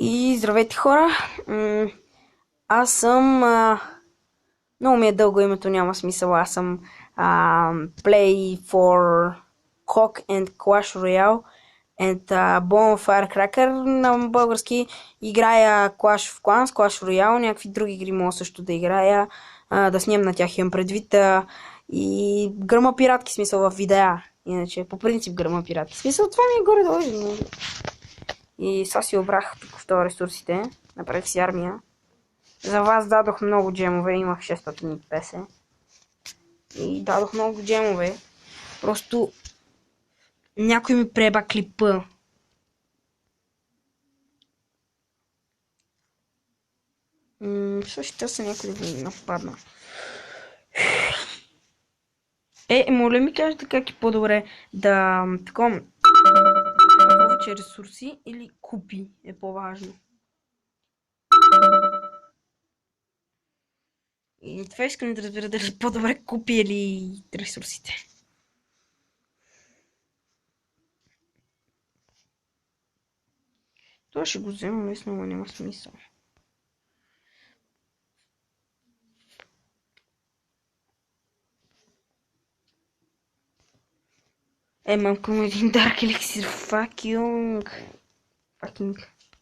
И здравейте хора! Аз съм... много ми е дълго името, няма смисъл. Аз съм Play for Cock and Clash Royale and Bone Firecracker на български. Играя Clash of Clans, Clash Royale, някакви други игри мога също да играя. Да снимам на тях имам предвид. И гръма пиратки, смисъл в видеа. Иначе по принцип гръма пиратки. Смисъл това ми е горе-долу. И сега си обрах тук в това ресурсите. Направих си армия. За вас дадох много джемове. Имах 650. И дадох много джемове. Просто някой ми преба клипа. Също ще някой да ми нападна. Моля ми кажете как е по-добре да таком повече ресурси или купи е по-важно. И това искам да разбера дали по-добре купи или ресурсите. Това ще го взема, наистина няма смисъл. Мамка му един Dark Elixir, fucking,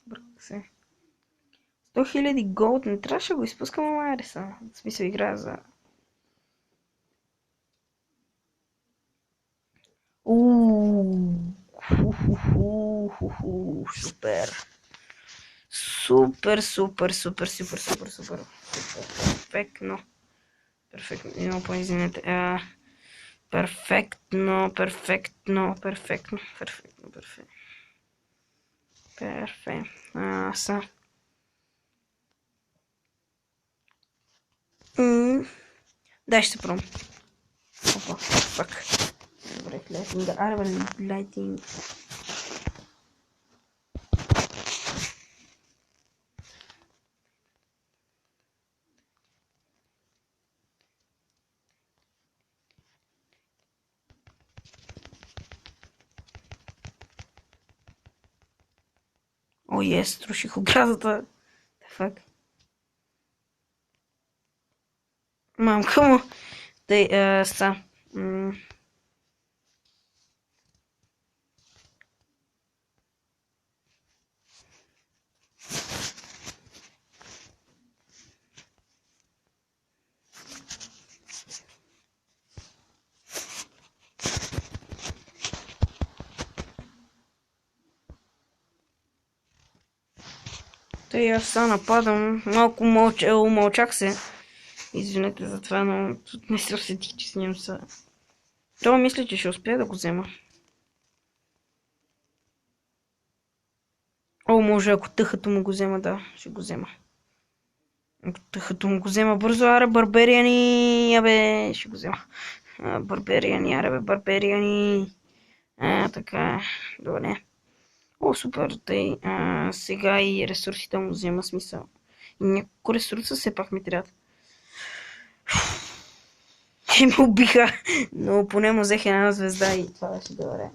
бърках се. 100 000 голд, не трябваше да го изпускам, ама ареса. В смисъл играя за... Супер. Супер. Перфектно. Извинете. Перфектно. Са. Дай ще се пробвам. Опа, фак. Добре, лайтинга. Лайтинг. О, струших оградата. Фак. Мамка му. Тъй, са. Тъй, аз сега нападам. Малко умълчах се. Извинете за това, но не се усетих, че снимам са. Това мисля, че ще успея да го взема. Може ако тъхато му го взема, да, ще го взема. Ако тъхато му го взема бързо, аре, барбериани, абе, ще го взема. Барбериани. Така, добре. Супер, тъй. Сега и ресурсите му взема смисъл. И няколко ресурса все пак ми трябва. Ще ме убиха, но поне му взех една звезда и това беше добре.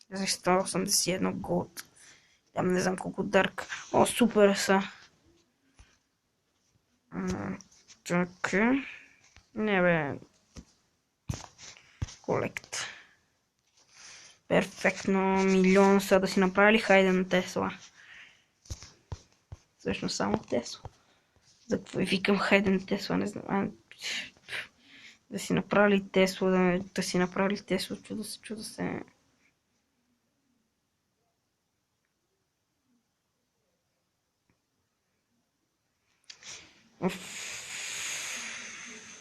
Взех 181 голд. Там не знам колко дърк. Супер са. Така. Не бе. Колект. Перфектно. Милион са да си направили. Хайде на Тесла. Всъщност само Тесла. За какво викам хайде на Тесла, не знам. Да си направили Тесла, да си направили Тесла, чуда се.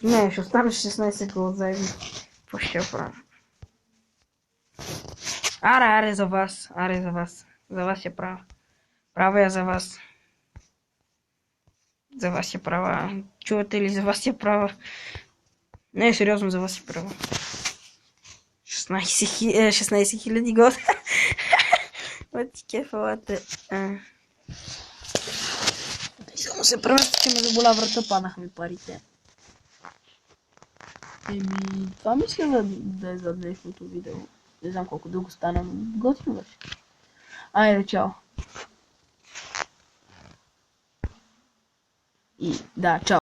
Не, ще остане 16 голд заедно. Какво ще правя? Аре, за вас. За вас я правя. Правя я за вас. За вас я права. Чувате ли, за вас я права? Не, сериозно, за вас я права. 16 000 год. Вот кефалата. Само се премести, че ме заболя врата, паднаха ми парите. Това мисля да е за днешното видео. Не знам колко дълго стана, но готино беше. Ajde, čao. I da, čao.